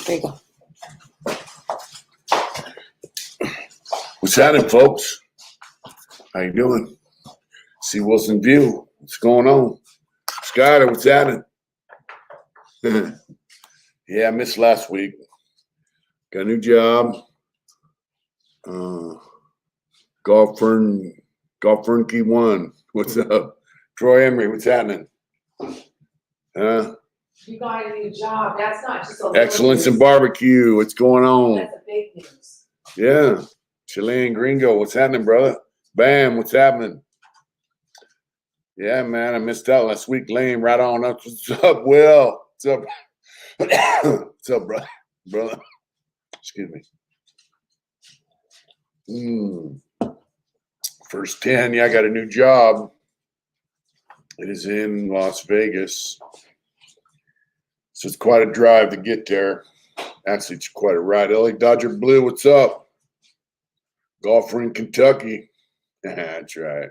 There you go. What's happening, folks? How you doing? See Wilson View. What's going on? Scott, what's happening? Yeah, I missed last week. Got a new job. Golf Key 1. What's up? Troy Emery, what's happening? You got a new job. That's not just a Excellence in Barbecue. What's going on? That's a big news. Yeah. Chilean Gringo, what's happening, brother? Bam, what's happening? Yeah, man, I missed out last week. Lane, right on up. What's up, Will? What's up? What's up, brother? Excuse me. First 10. Yeah, I got a new job. It is in Las Vegas. So it's quite a drive to get there. Actually, it's quite a ride. LA Dodger Blue, what's up? Golfer in Kentucky. That's right.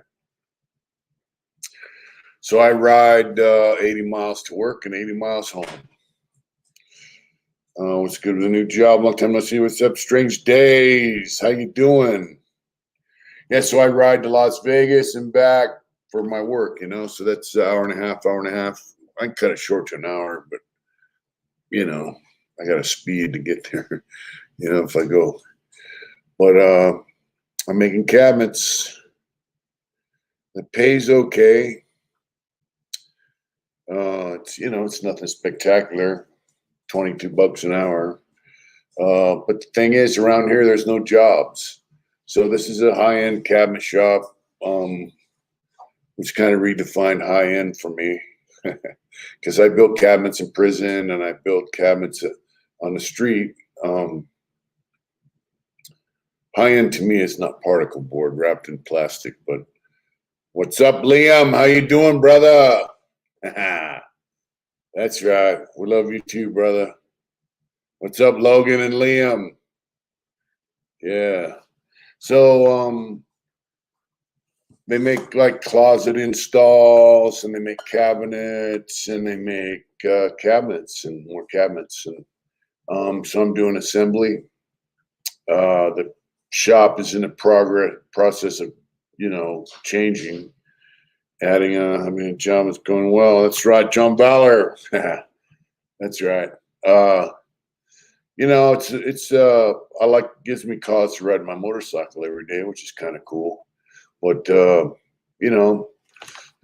So I ride 80 miles to work and 80 miles home. What's good with the new job? Long time no see. What's up? Strange Days. How you doing? Yeah, so I ride to Las Vegas and back for my work, so that's an hour and a half. I can cut it short to an hour, but, I got to speed to get there, if I go. But I'm making cabinets. The pay's okay. It's nothing spectacular, $22 an hour. But the thing is, around here, there's no jobs. So this is a high-end cabinet shop, which kind of redefined high-end for me. Because I built cabinets in prison and I built cabinets on the street. High-end to me is not particle board wrapped in plastic. But what's up, Liam? How you doing, brother? That's right. We love you too, brother. What's up, Logan and Liam? Yeah. So they make like closet installs, and they make cabinets, and they make cabinets and more cabinets. And so I'm doing assembly. The shop is in the process of, changing. Adding John is going well. That's right, John Ballard. That's right. Gives me cause to ride my motorcycle every day, which is kind of cool. But the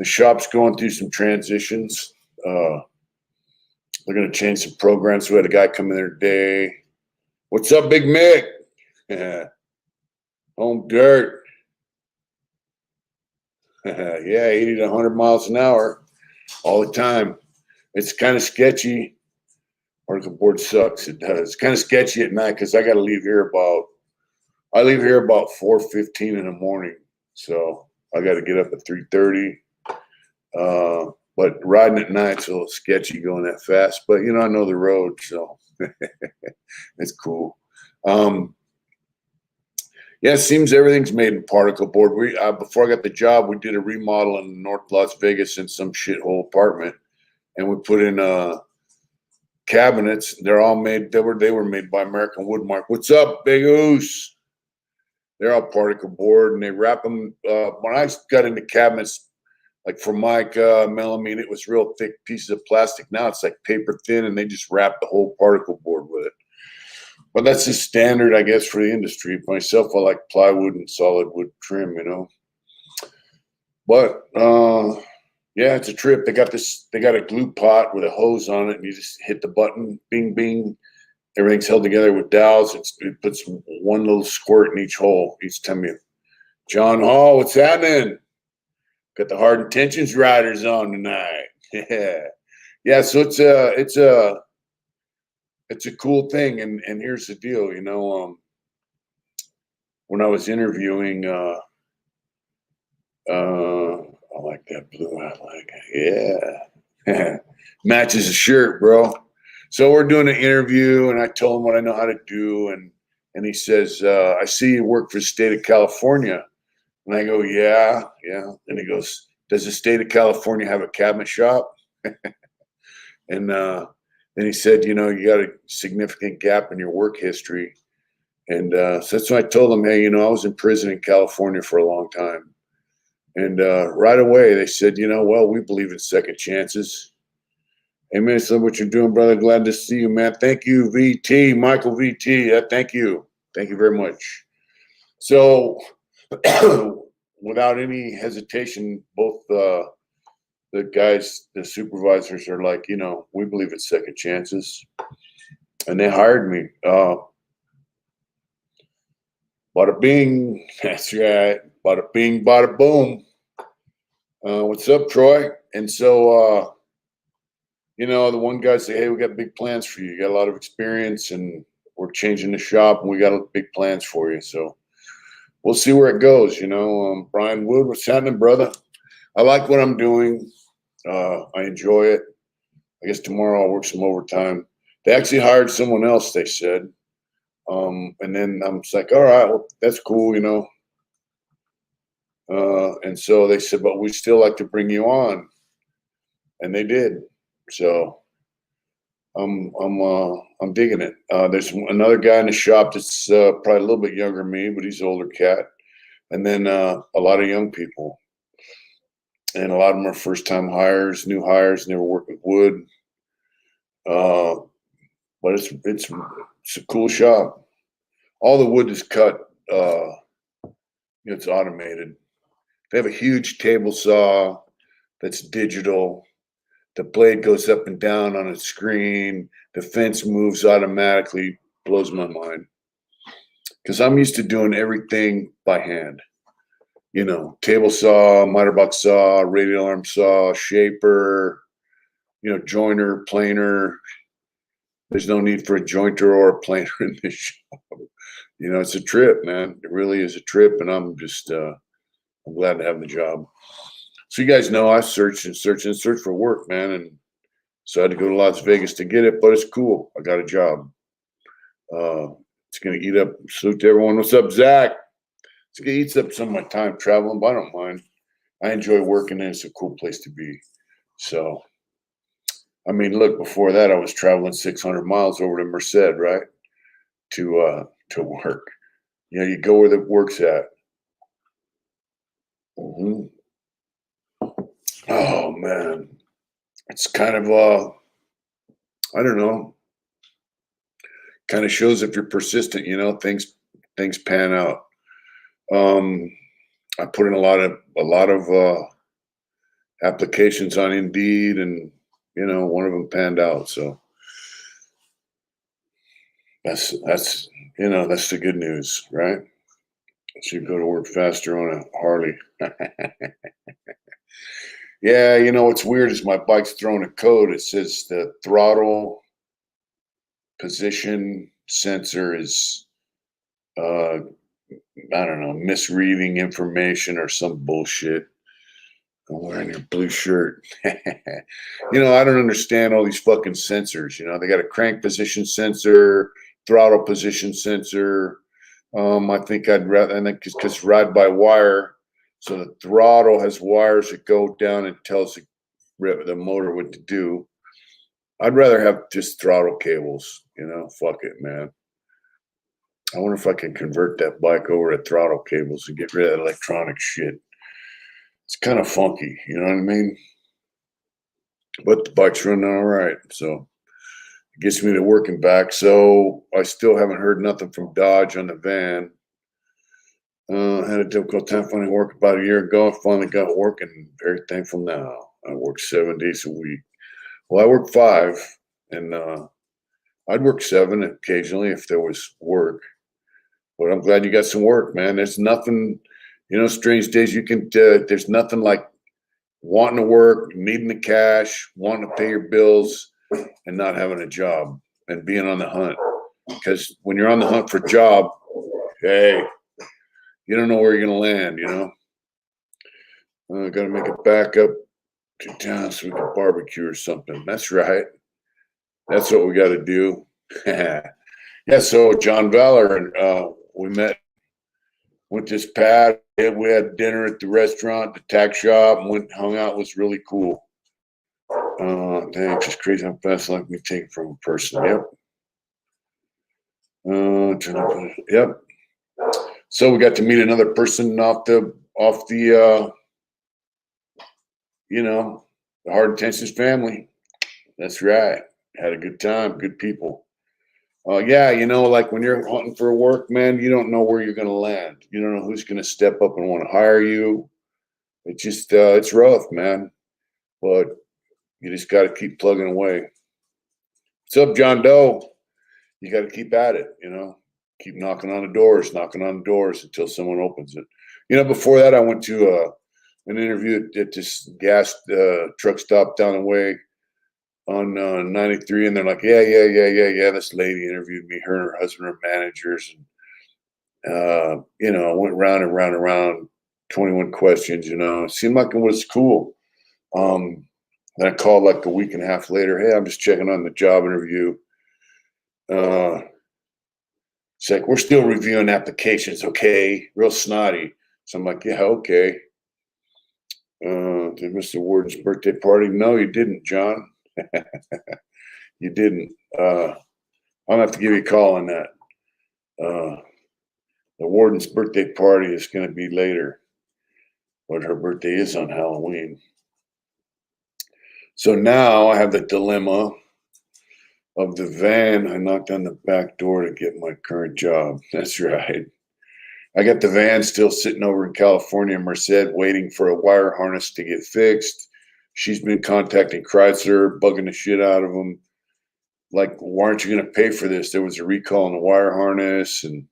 shop's going through some transitions. They're going to change some programs. We had a guy come in there today. What's up, Big Mick? Home dirt. Yeah, 80 to 100 miles an hour all the time. It's kind of sketchy. Particle board sucks. It does. It's kind of sketchy at night because I got to leave here about 4:15 in the morning. So I got to get up at 3:30. But riding at night's a little sketchy going that fast. But, I know the road, so it's cool. Yeah, it seems everything's made in particle board. Before I got the job, we did a remodel in North Las Vegas in some shithole apartment, and we put in cabinets. They're all made. They were made by American Woodmark. What's up, Big Oos? They're all particle board, and they wrap them. When I got into cabinets, like Formica, melamine, it was real thick pieces of plastic. Now it's like paper thin, and they just wrap the whole particle board with it. But that's the standard, I guess, for the industry. For myself, I like plywood and solid wood trim, But yeah, it's a trip. They got a glue pot with a hose on it, and you just hit the button, bing, bing. Everything's held together with dowels. It puts one little squirt in each hole each time you. John Hall, what's happening? Got the Hard Intentions riders on tonight. Yeah. So it's a cool thing, and here's the deal, when I was interviewing, I like that blue. I like it. Yeah, matches the shirt, bro. So we're doing an interview, and I told him what I know how to do, and he says, "I see you work for the state of California," and I go, "Yeah." And he goes, "Does the state of California have a cabinet shop?" And And he said, you know, you got a significant gap in your work history. And so that's when I told him, hey, you know, I was in prison in California for a long time. And right away they said, you know, well, we believe in second chances. Hey, man, so what you're doing, brother. Glad to see you, man. Thank you, VT, Michael VT. Thank you. Thank you very much. So without any hesitation, both the guys, the supervisors are like, you know, we believe in second chances. And they hired me. Bada bing. That's right. Bada bing, bada boom. What's up, Troy? And so, you know, the one guy said, hey, we got big plans for you. You got a lot of experience and we're changing the shop and we got big plans for you. So we'll see where it goes. You know, Brian Wood, what's happening, brother? I like what I'm doing. I enjoy it. I guess tomorrow I'll work some overtime. They actually hired someone else, they said. And then I'm just like, all right, well, that's cool, you know. And so they said, but we still like to bring you on. And they did. So I'm digging it. There's another guy in the shop that's probably a little bit younger than me, but he's an older cat. And then a lot of young people. And a lot of them are first-time hires, new hires, never worked with wood. But it's a cool shop. All the wood is cut. It's automated. They have a huge table saw that's digital. The blade goes up and down on a screen. The fence moves automatically. Blows my mind. Because I'm used to doing everything by hand. You know, table saw, miter box saw, radial arm saw, shaper, you know, joiner, planer. There's no need for a jointer or a planer in this shop. You know, it's a trip, man. It really is a trip, and I'm just I'm glad to have the job. So you guys know I searched and searched and searched for work, man, and so I had to go to Las Vegas to get it. But it's cool. I got a job. It's gonna eat up. Salute to everyone. What's up, Zach? It's gonna eat up some of my time traveling, but I don't mind. I enjoy working, and it's a cool place to be. So, I mean, look, before that, I was traveling 600 miles over to Merced, right, to work. You know, you go where the work's at. Hmm. Oh man, it's kind of I don't know. Kind of shows if you're persistent. You know, things pan out. I put in a lot of applications on Indeed, and you know, one of them panned out. So that's you know, that's the good news, right? So you go to work faster on a Harley. Yeah, you know what's weird is my bike's throwing a code. It says the throttle position sensor is I don't know, misreading information or some bullshit. I'm wearing your blue shirt. You know, I don't understand all these fucking sensors. You know, they got a crank position sensor, throttle position sensor. I think I'd rather, and because ride by wire, so the throttle has wires that go down and tells the motor what to do. I'd rather have just throttle cables. You know, fuck it, man. I wonder if I can convert that bike over to throttle cables and get rid of that electronic shit. It's kind of funky, you know what I mean? But the bike's running all right, so it gets me to working back. So I still haven't heard nothing from Dodge on the van. Had a difficult time finding work about a year ago. I finally got working. Very thankful now. I work 7 days a week. Well, I work 5, and I'd work 7 occasionally if there was work. But I'm glad you got some work, man. There's nothing, you know, strange days you can. There's nothing like wanting to work, needing the cash, wanting to pay your bills, and not having a job and being on the hunt. Because when you're on the hunt for a job, hey, you don't know where you're gonna land. You know, got to make it back up to town so we can barbecue or something. That's right. That's what we got to do. Yeah. So John Valor and we met with this pad. We had dinner at the restaurant, the tack shop, and went hung out. It was really cool. Thanks. It's crazy how fast life can be taken from a person. Yep. Yep. So we got to meet another person off the the Hard Intentions family. That's right. Had a good time. Good people. Yeah, like when you're hunting for work, man, you don't know where you're going to land. You don't know who's going to step up and want to hire you. It just, it's rough, man. But you just got to keep plugging away. What's up, John Doe? You got to keep at it, keep knocking on the doors until someone opens it. Before that, I went to an interview at this gas truck stop down the way on 93, and they're like, yeah. This lady interviewed me. Her and her husband are managers, and I went round and round and round, 21 questions. It seemed like it was cool. Then I called like a week and a half later. Hey, I'm just checking on the job interview. It's like, we're still reviewing applications, okay? Real snotty. So I'm like, yeah, okay. Did Mr. Warden's birthday party? No, you didn't, John. You didn't. I'll have to give you a call on that. The Warden's birthday party is going to be later, but her birthday is on Halloween. So now I have the dilemma of the van. I knocked on the back door to get my current job. That's right. I got the van still sitting over in California, Merced, waiting for a wire harness to get fixed. She's been contacting Chrysler, bugging the shit out of them. Like, why aren't you going to pay for this? There was a recall on the wire harness. And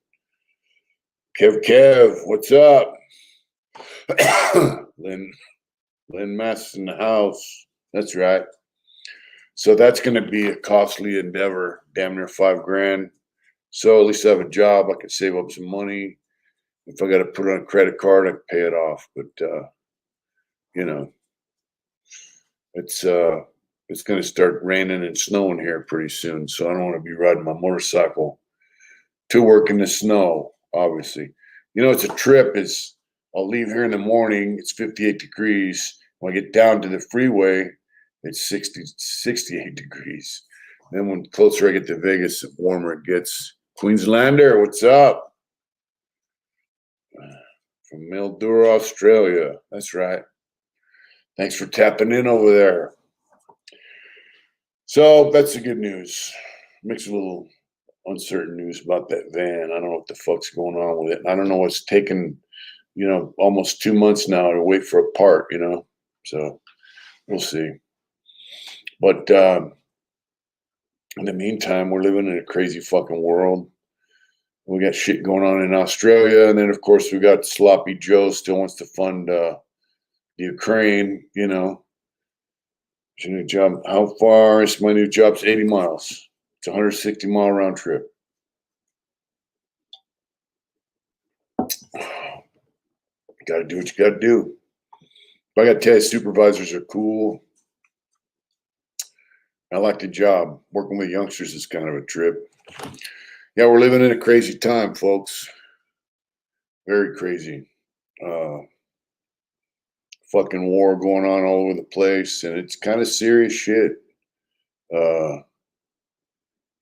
Kev, what's up? Lynn Mass in the house. That's right. So that's going to be a costly endeavor, damn near $5,000. So at least I have a job. I can save up some money. If I got to put it on a credit card, I can pay it off. But it's going to start raining and snowing here pretty soon. So I don't want to be riding my motorcycle to work in the snow. Obviously, it's a trip. I'll leave here in the morning. It's 58 degrees. When I get down to the freeway, it's 68 degrees. Then when closer I get to Vegas, the warmer it gets. Queenslander, what's up? From Mildura, Australia. That's right. Thanks for tapping in over there. So that's the good news. Makes a little uncertain news about that van. I don't know what the fuck's going on with it. I don't know what's taken, almost 2 months now to wait for a part, So we'll see. But in the meantime, we're living in a crazy fucking world. We got shit going on in Australia, and then of course we got Sloppy Joe still wants to fund the Ukraine. It's a new job. How far is my new job? It's 80 miles. It's a 160-mile round trip. You got to do what you got to do. But I got to tell you, supervisors are cool. I like the job. Working with youngsters is kind of a trip. Yeah, we're living in a crazy time, folks. Very crazy. Fucking war going on all over the place, and it's kind of serious shit. You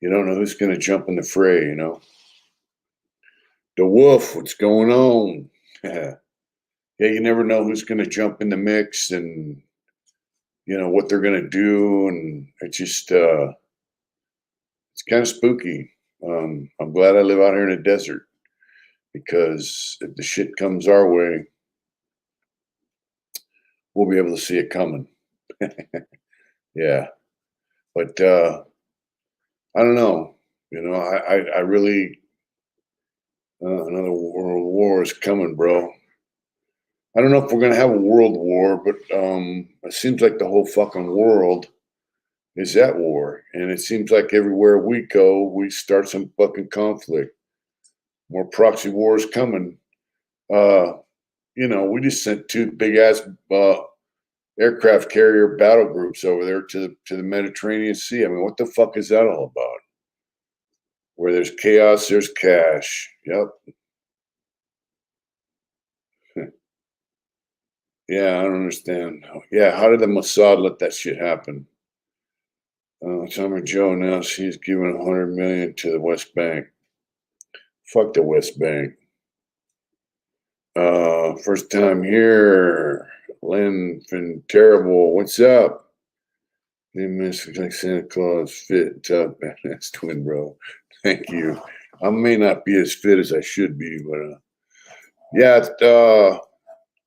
don't know who's going to jump in the fray, The wolf, what's going on? Yeah, you never know who's going to jump in the mix and, what they're going to do. And it's just, it's kind of spooky. I'm glad I live out here in the desert, because if the shit comes our way, we'll be able to see it coming. Yeah. But I don't know. I really, another world war is coming, bro. I don't know if we're going to have a world war, but it seems like the whole fucking world is at war. And it seems like everywhere we go, we start some fucking conflict. More proxy wars coming. We just sent 2 big ass aircraft carrier battle groups over there to the Mediterranean Sea. I mean, what the fuck is that all about? Where there's chaos, there's cash. Yep. Yeah, I don't understand. Yeah, how did the Mossad let that shit happen? Summer Joe announced she's giving $100 million to the West Bank. Fuck the West Bank. First time here. Lynn been terrible. What's up? You miss like Santa Claus, fit, tough, badass twin bro. Thank you. I may not be as fit as I should be, but yeah.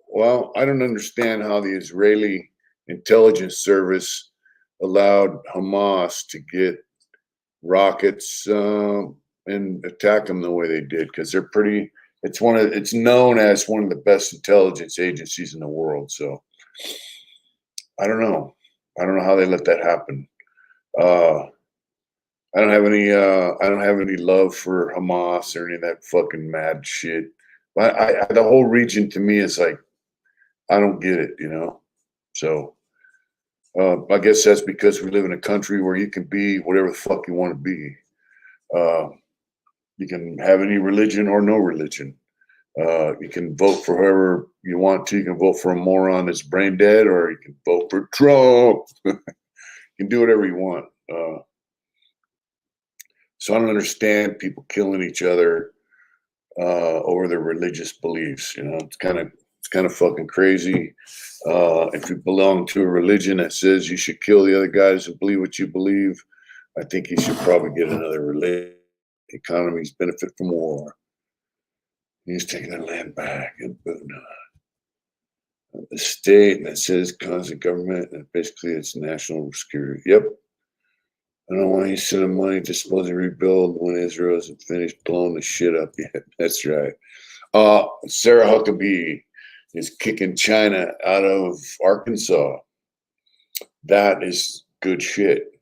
Well, I don't understand how the Israeli intelligence service allowed Hamas to get rockets and attack them the way they did, because they're pretty. It's known as one of the best intelligence agencies in the world. So I don't know. I don't know how they let that happen. I don't have any love for Hamas or any of that fucking mad shit. But the whole region to me is like, I don't get it, you know. So I guess that's because we live in a country where you can be whatever the fuck you want to be. You can have any religion or no religion. You can vote for whoever you want to. You can vote for a moron that's brain dead, or you can vote for Trump. You can do whatever you want. So I don't understand people killing each other over their religious beliefs. You know, it's kind of fucking crazy. If you belong to a religion that says you should kill the other guys and believe what you believe, I think you should probably get another religion. Economies benefit from war. He's taking their land back and the state that says constant government, and basically it's national security. Yep. I don't know why he's sending money to supposedly rebuild when Israel isn't finished blowing the shit up yet. That's right. Sarah Huckabee is kicking China out of Arkansas. That is good shit.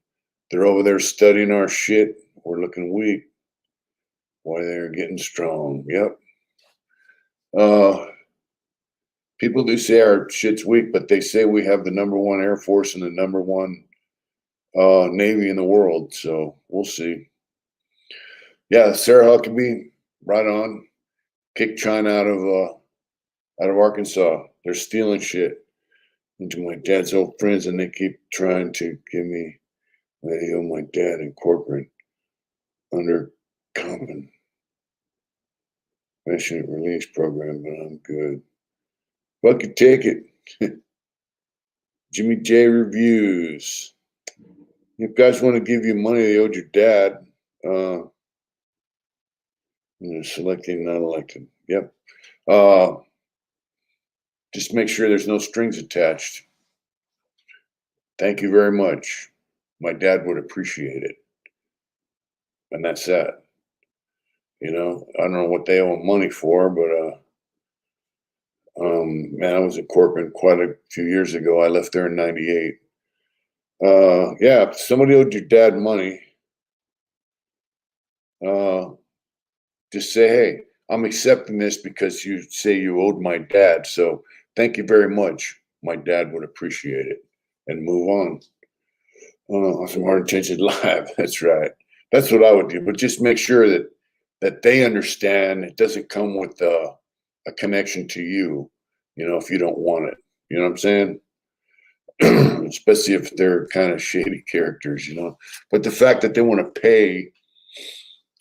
They're over there studying our shit. We're looking weak. Why they're getting strong. Yep. People do say our shit's weak, but they say we have the #1 Air Force and the #1 Navy in the world. So we'll see. Yeah, Sarah Huckabee, right on. Kick China out of Arkansas. They're stealing shit into my dad's old friends, and they keep trying to give me video of my dad in corporate under compensation release program, but I'm good. Fucking take it. Jimmy J reviews. If guys want to give you money they owed your dad, selecting not elected. Yep. Just make sure there's no strings attached. Thank you very much. My dad would appreciate it. And that's that. You know, I don't know what they owe him money for, but man, I was in corporate quite a few years ago. I left there in '98. Yeah, if somebody owed your dad money, just say, hey, I'm accepting this because you say you owed my dad. So thank you very much. My dad would appreciate it, and move on. Some hard intentioned live. That's right. That's what I would do. But just make sure that they understand it doesn't come with a connection to you, you know, if you don't want it. You know what I'm saying? Especially if they're kind of shady characters, you know. But the fact that they want to pay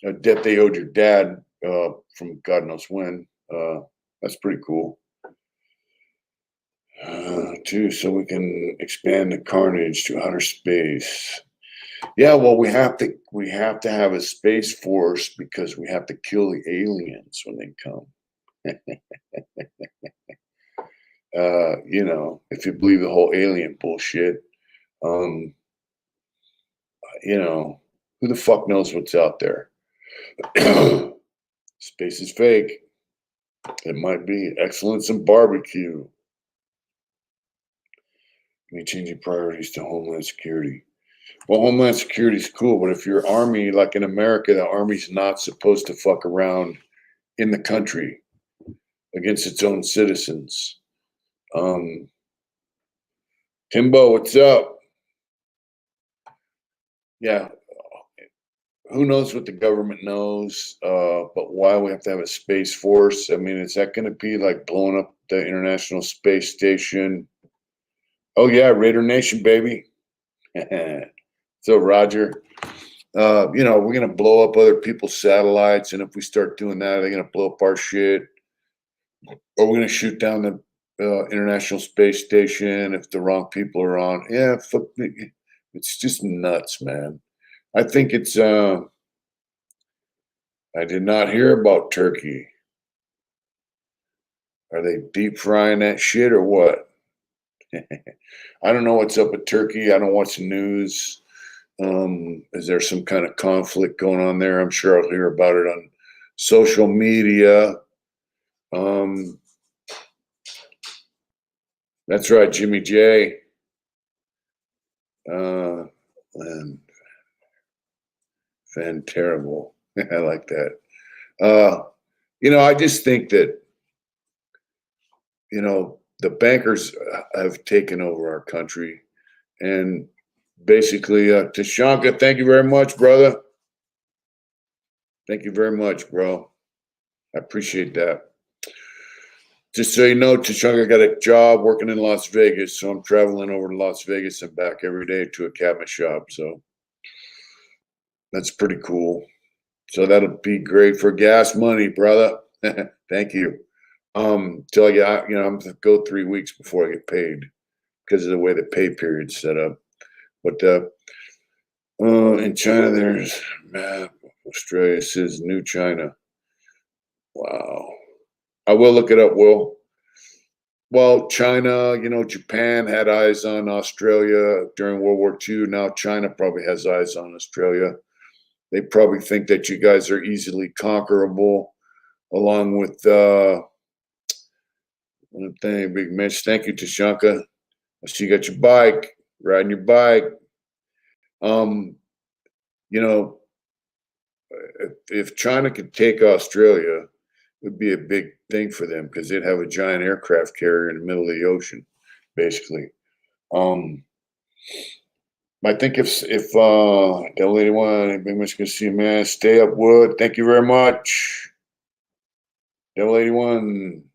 a debt they owed your dad from God knows when, that's pretty cool. Too, so we can expand the carnage to outer space. Yeah, well, we have to have a space force because we have to kill the aliens when they come. You know, if you believe the whole alien bullshit, you know, who the fuck knows what's out there? Space is fake. It might be excellence in barbecue. Me changing priorities to Homeland Security. Well, Homeland Security is cool, but if you're Army, like in America, the Army's not supposed to fuck around in the country against its own citizens. Timbo, what's up? Yeah, who knows what the government knows, but why we have to have a space force? I mean, is that going to be like blowing up the International Space Station? Oh yeah, Raider Nation, baby. So Roger, you know, we're gonna blow up other people's satellites, and if we start doing that, they're gonna blow up our shit. Or we're gonna shoot down the International Space Station if the wrong people are on. Yeah, fuck me. It's just nuts, man. I think it's. I did not hear about Turkey. Are they deep frying that shit or what? I don't know what's up with Turkey. I don't watch the news. Is there some kind of conflict going on there? I'm sure I'll hear about it on social media. That's right, Jimmy J. And fan terrible. I like that. You know, I just think that, you know, the bankers have taken over our country. And basically, Tashanka, thank you very much, brother. Thank you very much, bro. I appreciate that. Just so you know, Tashanka got a job working in Las Vegas, so I'm traveling over to Las Vegas and back every day to a cabinet shop. So that's pretty cool. So that'll be great for gas money, brother. Thank you. Till I get, you know, I'm gonna go 3 weeks before I get paid because of the way the pay period's set up. But in China, there's map. Australia says New China. Wow. I will look it up, Will. Well, China, you know, Japan had eyes on Australia during World War II. Now China probably has eyes on Australia. They probably think that you guys are easily conquerable, along with one thing, Big Mitch. Thank you, Tashanka. I see you got your bike, riding your bike. You know, if China could take Australia, it would be a big thing for them because they'd have a giant aircraft carrier in the middle of the ocean, basically. I think if the lady one, Big much gonna see you, man. Stay up, Wood. Thank you very much. Devil 81.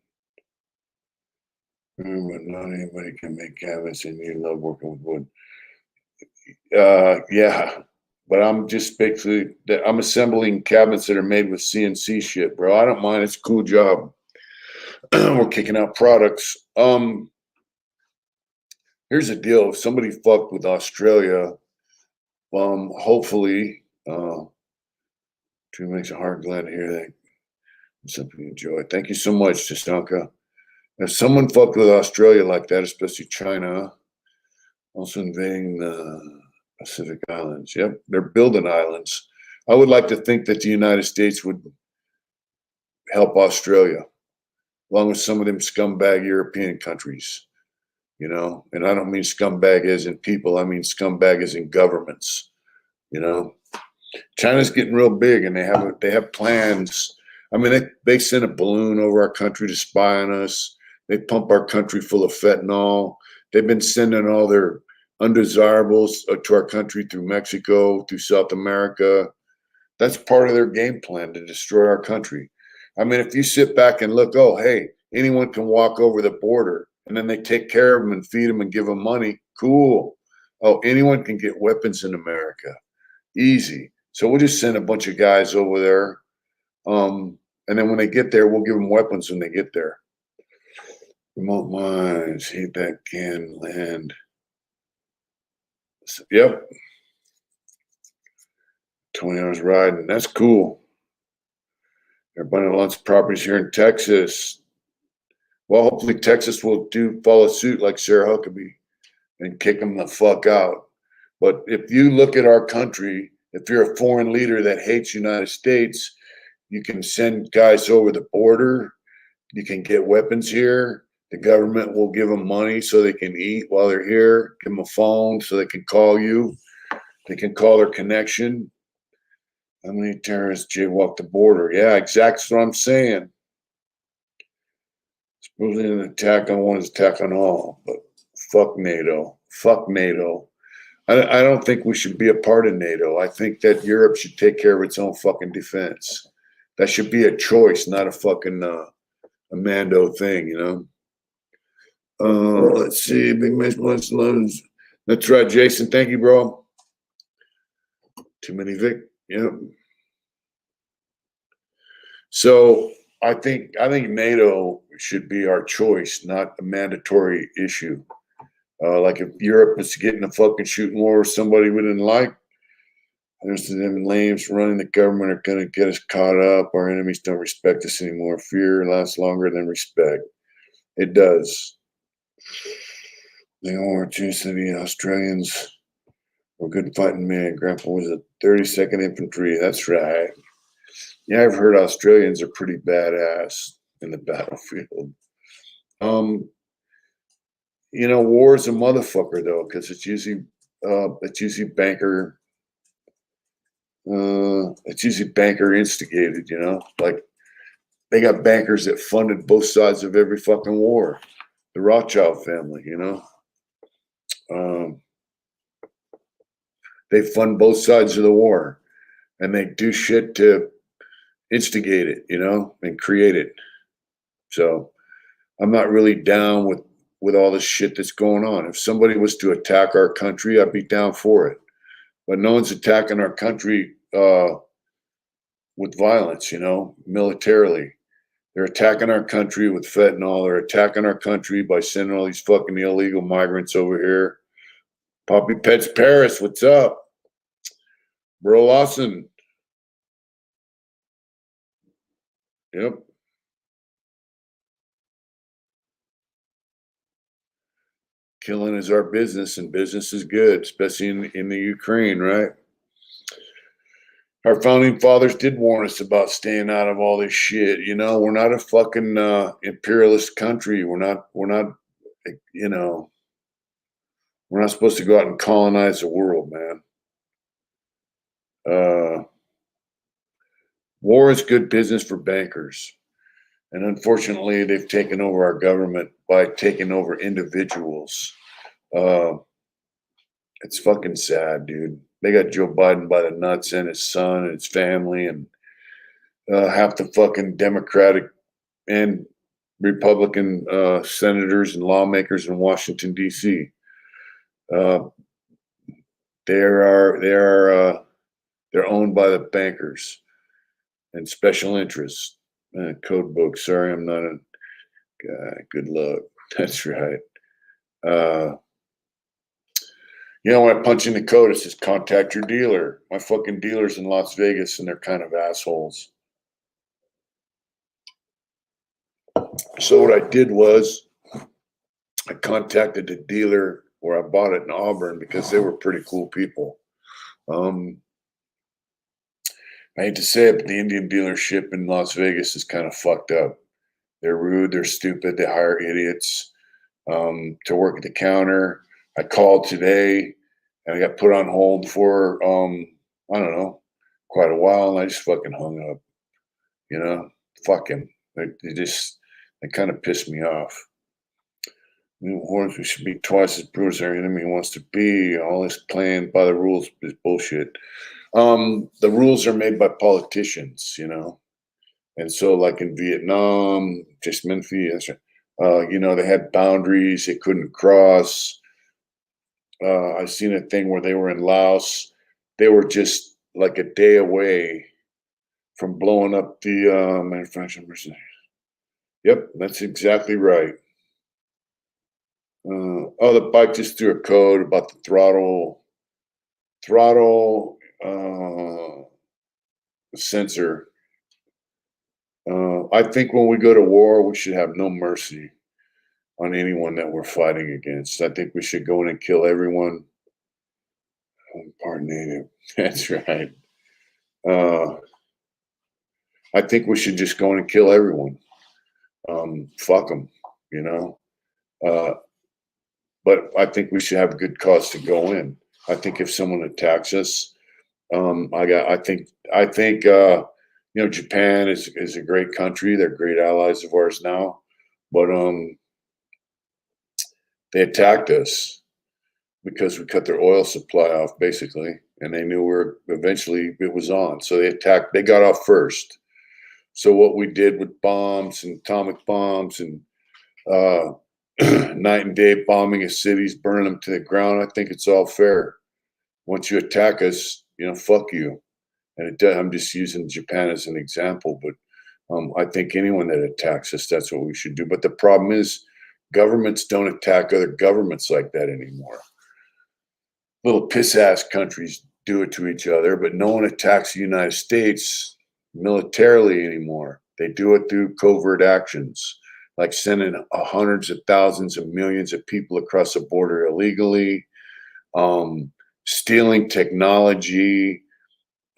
But not anybody can make cabinets, and you love working with wood. Yeah, but I'm just basically I'm assembling cabinets that are made with CNC shit, bro. I don't mind. It's a cool job. We're kicking out products. Here's the deal: if somebody fucked with Australia, hopefully, Drew makes a heart glad to hear that. Something to enjoy. Thank you so much, Tastanka. If someone fucked with Australia like that, especially China, also invading the Pacific Islands. Yep, they're building islands. I would like to think that the United States would help Australia, along with some of them scumbag European countries, you know. And I don't mean scumbag as in people, I mean scumbag as in governments, you know. China's getting real big, and they have plans. I mean, they sent a balloon over our country to spy on us. They pump our country full of fentanyl. They've been sending all their undesirables to our country through Mexico, through South America. That's part of their game plan to destroy our country. I mean, if you sit back and look, oh, hey, anyone can walk over the border, and then they take care of them and feed them and give them money. Cool. Oh, anyone can get weapons in America. Easy. So we'll just send a bunch of guys over there. And then when they get there, we'll give them weapons when they get there. Remote mines, hate that can land. Yep. 20 hours riding. That's cool. There are a bunch of lots of properties here in Texas. Well, hopefully Texas will follow suit like Sarah Huckabee and kick them the fuck out. But if you look at our country, if you're a foreign leader that hates the United States, you can send guys over the border. You can get weapons here. The government will give them money so they can eat while they're here. Give them a phone so they can call you. They can call their connection. How many terrorists jaywalk the border? Yeah, exactly what I'm saying. Supposedly an attack on one is attack on all. But fuck NATO. Fuck NATO. I don't think we should be a part of NATO. I think that Europe should take care of its own fucking defense. That should be a choice, not a fucking a Mando thing, you know. Let's see, Big Mitch Blunt's loans. That's right, Jason. Thank you, bro. Too many yeah. So I think NATO should be our choice, not a mandatory issue. Like if Europe is getting a fucking shooting war with somebody we didn't like, there's them lames running the government are going to get us caught up. Our enemies don't respect us anymore. Fear lasts longer than respect. It does. The World War II said the Australians were good fighting men. Grandpa was a 32nd Infantry. That's right. Yeah, I've heard Australians are pretty badass in the battlefield. War is a motherfucker though, because it's usually banker. It's usually banker instigated. Like they got bankers that funded both sides of every fucking war. The Rothschild family, they fund both sides of the war, and they do shit to instigate it, and create it. So I'm not really down with all this shit that's going on. If somebody was to attack our country, I'd be down for it. But no one's attacking our country with violence, militarily. They're attacking our country with fentanyl. They're attacking our country by sending all these fucking illegal migrants over here. Poppy Pets Paris, what's up? Bro Lawson. Yep. Killing is our business, and business is good, especially in the Ukraine, right? Our founding fathers did warn us about staying out of all this shit. We're not a fucking imperialist country. We're not, we're not supposed to go out and colonize the world, man. War is good business for bankers. And unfortunately, they've taken over our government by taking over individuals. It's fucking sad, dude. They got Joe Biden by the nuts and his son and his family and half the fucking Democratic and Republican senators and lawmakers in Washington, D.C. They're owned by the bankers and special interests. Code book. Sorry, I'm not a guy. Good luck. That's right. When I punch in the code, it says contact your dealer. My fucking dealer's in Las Vegas and they're kind of assholes. So what I did was I contacted the dealer where I bought it in Auburn because they were pretty cool people. I hate to say it, but the Indian dealership in Las Vegas is kind of fucked up. They're rude, they're stupid, they hire idiots to work at the counter. I called today and I got put on hold for, I don't know, quite a while, and I just fucking hung up. Fuck him. They kind of pissed me off. We should be twice as brutal as our enemy wants to be. All this playing by the rules is bullshit. The rules are made by politicians, and so like in Vietnam, just Menifee, they had boundaries they couldn't cross. I've seen a thing where they were in Laos. They were just like a day away from blowing up the manufacturing mercenaries. Yep, that's exactly right. The bike just threw a code about the throttle sensor. I think when we go to war, we should have no mercy on anyone that we're fighting against. I think we should go in and kill everyone. I'm part native. That's right. I think we should just go in and kill everyone. Fuck them, but I think we should have a good cause to go in. I think if someone attacks us, I think Japan is a great country. They're great allies of ours now, but they attacked us because we cut their oil supply off, basically, and they knew eventually it was on. So they got off first. So what we did with bombs and atomic bombs and night and day bombing of cities, burning them to the ground, I think it's all fair. Once you attack us, fuck you. And I'm just using Japan as an example, but I think anyone that attacks us, that's what we should do. But the problem is, governments don't attack other governments like that anymore. Little piss ass countries do it to each other, but no one attacks the United States militarily anymore. They do it through covert actions, like sending hundreds of thousands of millions of people across the border illegally, stealing technology,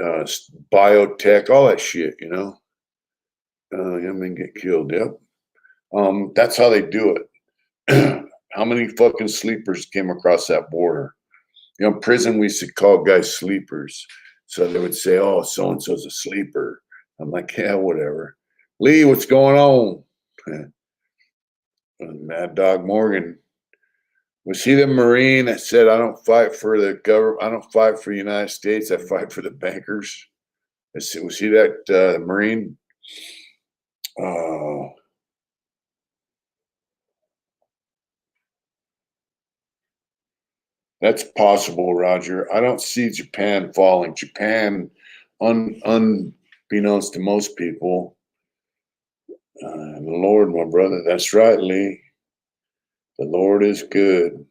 biotech, all that shit, get killed. Yep. That's how they do it. How many fucking sleepers came across that border? In prison, we used to call guys sleepers. So they would say, oh, so-and-so's a sleeper. I'm like, yeah, whatever. Lee, what's going on? Mad Dog Morgan. Was he the Marine that said, I don't fight for the government, I don't fight for the United States, I fight for the bankers? Was he that Marine? That's possible, Roger. I don't see Japan falling. Japan, unbeknownst to most people, the Lord, my brother, that's right, Lee. The Lord is good.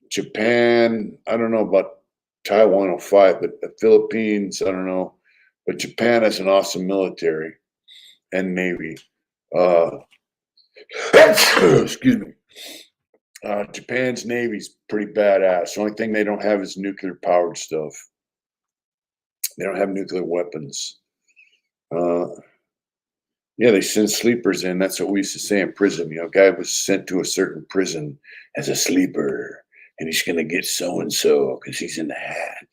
Japan, I don't know about Taiwan will fight, but the Philippines, I don't know. But Japan has an awesome military and navy. Excuse me. Japan's navy's pretty badass. The only thing they don't have is nuclear powered stuff. They don't have nuclear weapons. Yeah, they send sleepers in. That's what we used to say in prison. Guy was sent to a certain prison as a sleeper, and he's going to get so and so because he's in the hat.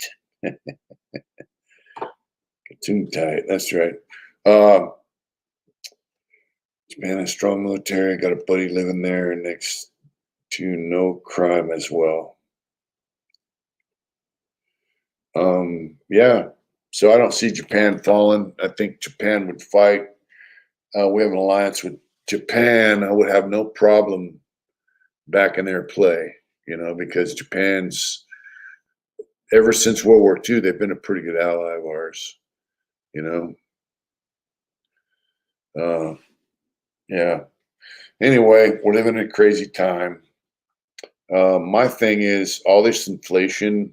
Too tight. That's right. Japan has strong military. Got a buddy living there next to no crime as well. Yeah. So I don't see Japan falling. I think Japan would fight. We have an alliance with Japan. I would have no problem backing their play, because Japan's, ever since World War II, they've been a pretty good ally of ours, Yeah. Anyway, we're living in a crazy time. My thing is all this inflation,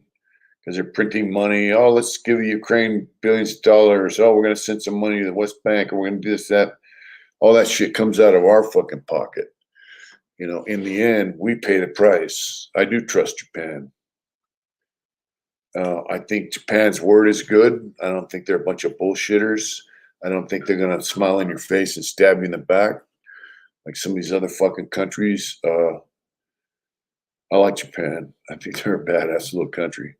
because they're printing money. Oh, let's give Ukraine billions of dollars. Oh, we're going to send some money to the West Bank, and we're going to do this, that. All that shit comes out of our fucking pocket. In the end, we pay the price. I do trust Japan. I think Japan's word is good. I don't think they're a bunch of bullshitters. I don't think they're going to smile in your face and stab you in the back like some of these other fucking countries. I like Japan. I think they're a badass little country.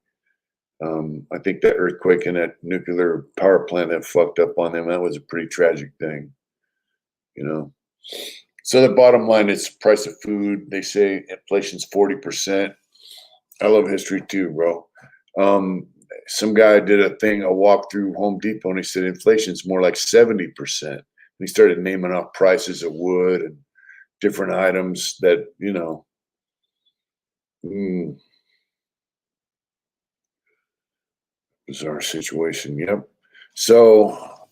I think that earthquake and that nuclear power plant that fucked up on them, that was a pretty tragic thing. So the bottom line is price of food. They say inflation's 40%. I love history too, bro. Some guy did a walk through Home Depot, and he said inflation's more like 70%. And he started naming off prices of wood and different items that, bizarre situation. Yep. So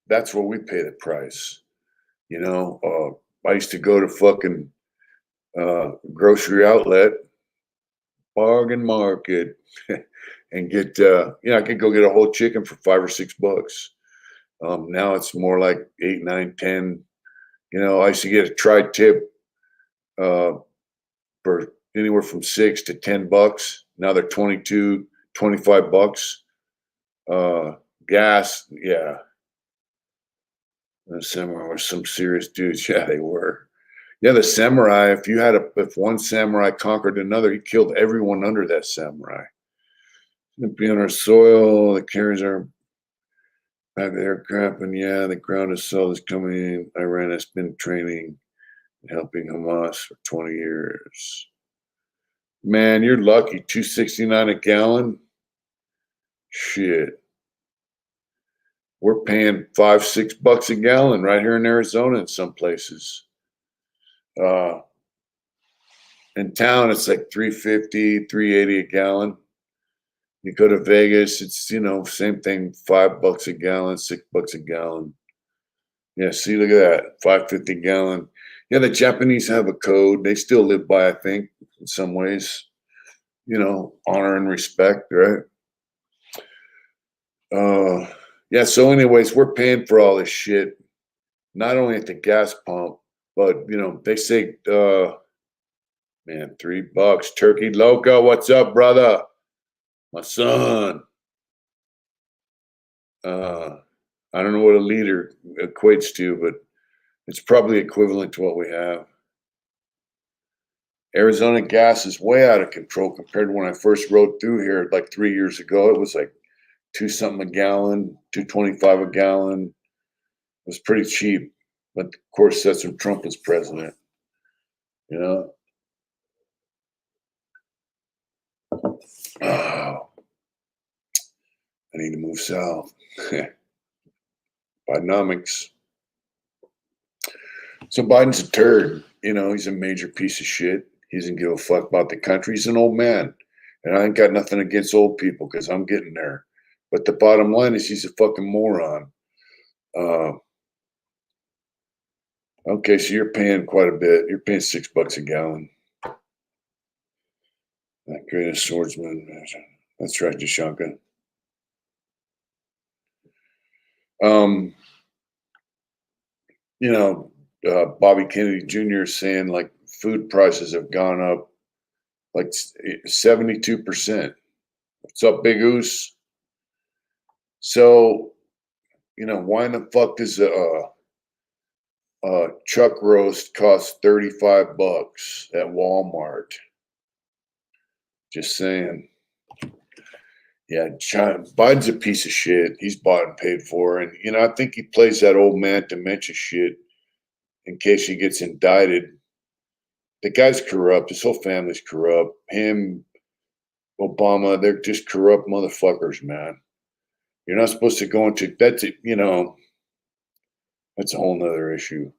that's where we pay the price. I used to go to fucking grocery outlet, bargain market, and get I could go get a whole chicken for $5 or $6. Now it's more like 8, 9, 10. I used to get a tri-tip for anywhere from $6 to $10. Now they're 22, $25. Gas, yeah. The samurai were some serious dudes. Yeah, they were. Yeah, the samurai, if one samurai conquered another, he killed everyone under that samurai. It'd be on our soil, that carries our back aircraft, and yeah, the ground assault is coming in. Iran has been training and helping Hamas for 20 years. Man, you're lucky. $2.69 a gallon. Shit. We're paying $5, $6 a gallon right here in Arizona in some places. In town, it's like 350, 380 a gallon. You go to Vegas, it's, you know, same thing, $5 a gallon, $6 a gallon. Yeah, see, look at that, 550 gallon. Yeah, the Japanese have a code. They still live by, I think, in some ways, you know, honor and respect, right? Yeah, so anyways, we're paying for all this shit, not only at the gas pump, but you know, they say man, $3. Turkey Loco, what's up, brother? My son. I don't know what a liter equates to, but it's probably equivalent to what we have. Arizona gas is way out of control compared to when I first rode through here like 3 years ago. It was like two something a gallon, 225 a gallon. It was pretty cheap. But of course, that's when Trump was president. You know? Oh, I need to move south. Bidenomics. So Biden's a turd. You know, he's a major piece of shit. He doesn't give a fuck about the country. He's an old man. And I ain't got nothing against old people because I'm getting there. But the bottom line is he's a fucking moron. Okay, so you're paying quite a bit. You're paying $6 a gallon. That greatest swordsman. That's right, Jashanka. You know, Bobby Kennedy Jr. is saying like food prices have gone up like 72%. What's up, Big Oos? So, you know, why in the fuck does a chuck roast cost $35 at Walmart? Just saying. Yeah, Biden's a piece of shit. He's bought and paid for. And, you know, I think he plays that old man dementia shit in case he gets indicted. The guy's corrupt. His whole family's corrupt. Him, Obama, they're just corrupt motherfuckers, man. You're not supposed to go into that's it, you know, that's a whole nother issue.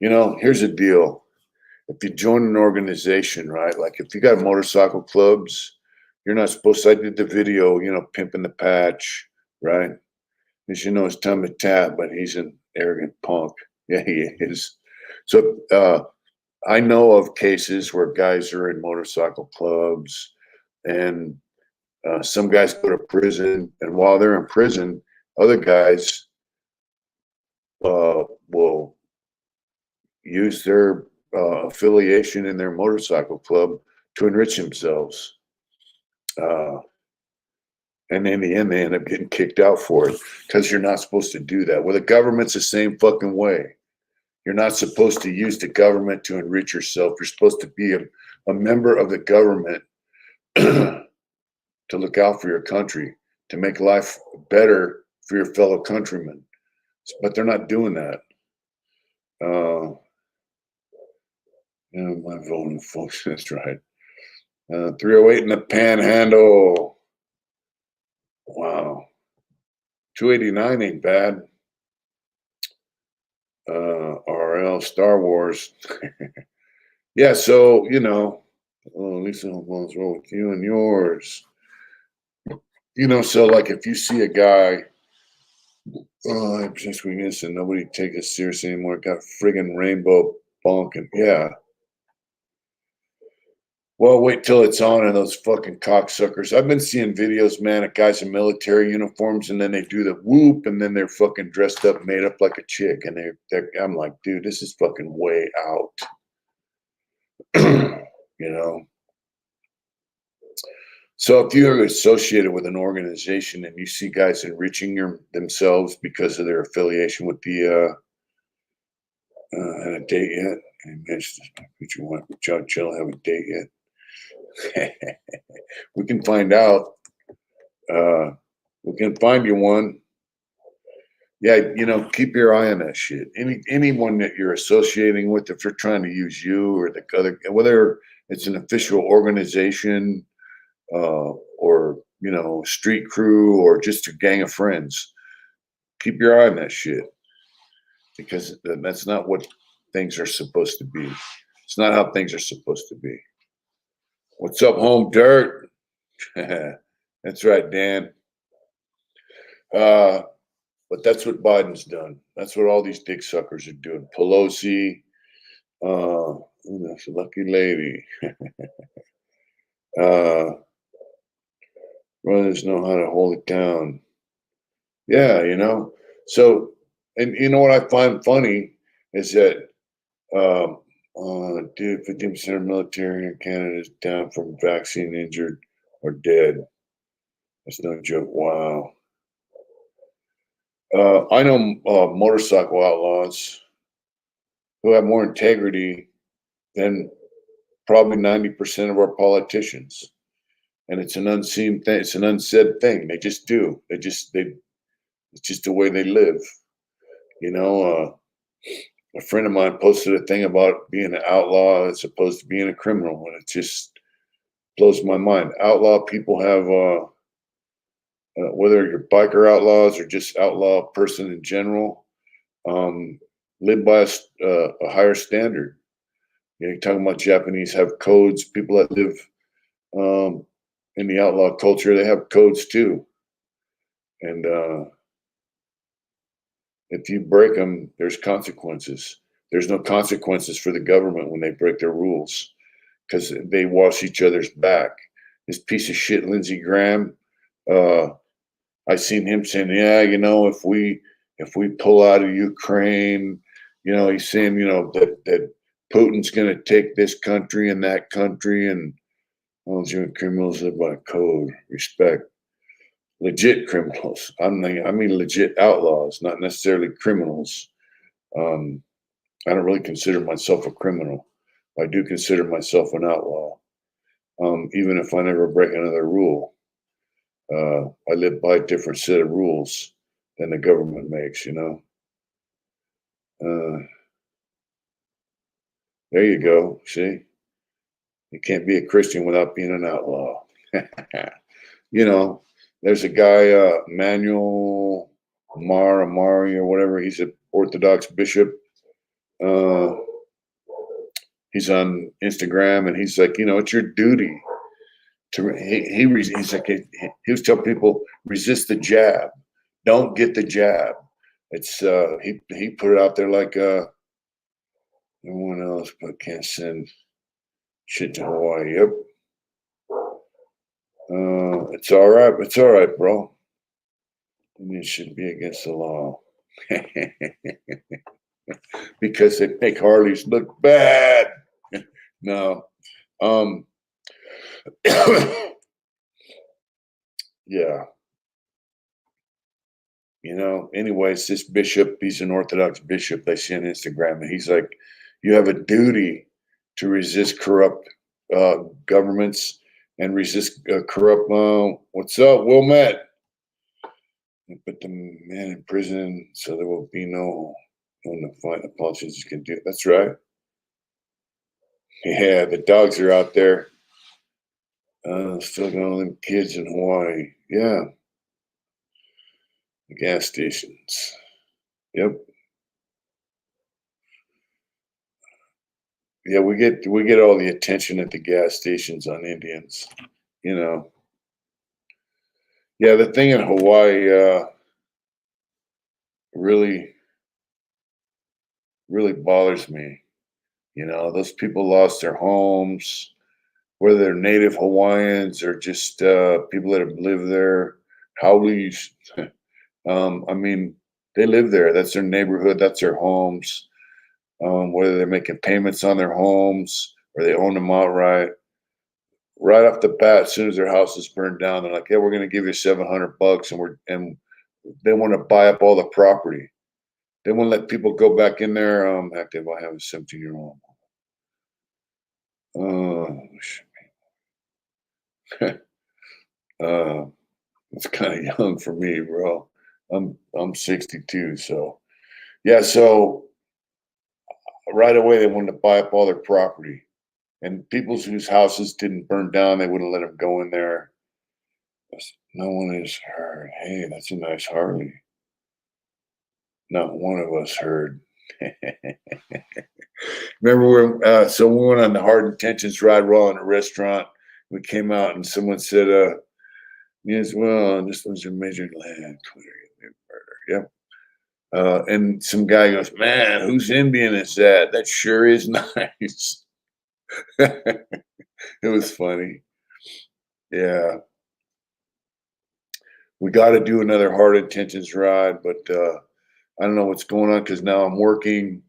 You know, here's the deal. If you join an organization, right? Like if you got motorcycle clubs, you're not supposed to. I did the video, you know, pimping the patch, right? As you know, it's time to tap, but he's an arrogant punk. Yeah, he is. So I know of cases where guys are in motorcycle clubs and some guys go to prison, and while they're in prison, other guys will use their affiliation in their motorcycle club to enrich themselves. And in the end, they end up getting kicked out for it because you're not supposed to do that. Well, the government's the same fucking way. You're not supposed to use the government to enrich yourself. You're supposed to be a member of the government to look out for your country, to make life better for your fellow countrymen. But they're not doing that. Yeah, my voting, folks. That's right. 308 in the Panhandle. Wow. 289 ain't bad. RL Star Wars. Yeah, so you know, at least what's wrong with you and yours. You know, so like if you see a guy, oh, I'm just weakness and nobody take us seriously anymore, got friggin' rainbow bonking. Yeah. Well, wait till it's on and those fucking cocksuckers. I've been seeing videos, man, of guys in military uniforms, and then they do the whoop, and then they're fucking dressed up, made up like a chick, and I'm like, dude, this is fucking way out. You know. So if you're associated with an organization and you see guys enriching themselves because of their affiliation with the had a date yet? And would you want John Chill have a date yet? We can find out. We can find you one. Yeah, you know, keep your eye on that shit. Anyone that you're associating with, if they're trying to use you or the other, whether it's an official organization or you know, street crew or just a gang of friends, keep your eye on that shit because that's not what things are supposed to be. It's not how things are supposed to be. What's up, home dirt? That's right, Dan. But that's what Biden's done. That's what all these dick suckers are doing. Pelosi, that's a lucky lady. Brothers know how to hold it down. Yeah, So, and you know what I find funny is that, dude, 50% of military in Canada is down from vaccine injured or dead. That's no joke. Wow. I know motorcycle outlaws who have more integrity than probably 90% of our politicians. And it's an unseen thing. It's an unsaid thing. They just do. It's just the way they live. A friend of mine posted a thing about being an outlaw as opposed to being a criminal, and it just blows my mind. Outlaw people have, whether you're biker outlaws or just outlaw person in general, live by a higher standard. You're talking about Japanese have codes. People that live in the outlaw culture, they have codes too. And if you break them, there's consequences. There's no consequences for the government when they break their rules because they wash each other's back. This piece of shit, Lindsey Graham, I seen him saying, yeah, if we pull out of Ukraine, he's saying, that Putin's going to take this country and that country, and all German criminals live by code, respect. Legit criminals. I mean legit outlaws, not necessarily criminals. I don't really consider myself a criminal. I do consider myself an outlaw, even if I never break another rule. I live by a different set of rules than the government makes, There you go. See, you can't be a Christian without being an outlaw. There's a guy, Manuel Amari or whatever. He's an Orthodox bishop. He's on Instagram, and he's like, it's your duty to. He's like, he was telling people, resist the jab, don't get the jab. It's he put it out there like everyone else, but can't send shit to Hawaii. Yep. It's all right. It's all right, bro. It should be against the law. Because they make Harleys look bad. No. Yeah. Anyways, this bishop, he's an Orthodox bishop, they see on Instagram, and he's like, you have a duty to resist corrupt governments and resist corrupt. What's up, Wilmette? Put the man in prison so there will be no one to fight. The politicians can do. That's right. Yeah, the dogs are out there. Still got all them kids in Hawaii. Yeah. The gas stations. Yep. Yeah, we get all the attention at the gas stations on Indians, Yeah, the thing in Hawaii really bothers me. Those people lost their homes, whether they're native Hawaiians or just people that have lived there, haoles. I mean, they live there. That's their neighborhood. That's their homes. Whether they're making payments on their homes or they own them outright. Right off the bat, as soon as their house is burned down, they're like, "Yeah, we're going to give you $700," and they want to buy up all the property. They won't let people go back in there. Active, I have a 17-year-old. It's kind of young for me, bro. I'm 62, so yeah. So right away, they wanted to buy up all their property, and people whose houses didn't burn down, they wouldn't let them go in there. No one is heard. Hey, that's a nice Harley. Not one of us heard. Remember, so we went on the Hard Intentions ride. We're all in a restaurant, we came out and someone said, yes, well, this was a major land murder. Yep. And some guy goes, man, whose Indian is that? That sure is nice. It was funny. Yeah. We got to do another Hard Intentions ride, but I don't know what's going on because now I'm working.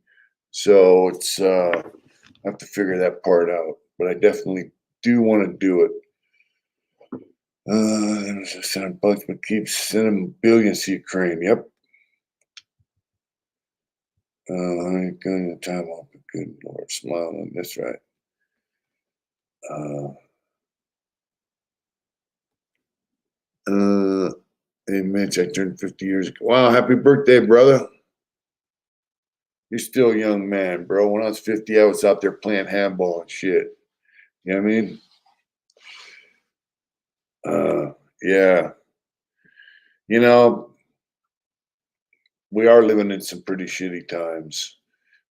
So it's, I have to figure that part out. But I definitely do want to do it. There's a son of bugs, but keeps sending billions to Ukraine. Yep. I ain't going to time off. Good Lord, smiling. That's right. Hey Mitch, I turned 50 years ago. Wow, happy birthday, brother. You're still a young man, bro. When I was 50, I was out there playing handball and shit. You know what I mean? Yeah. You know, we are living in some pretty shitty times.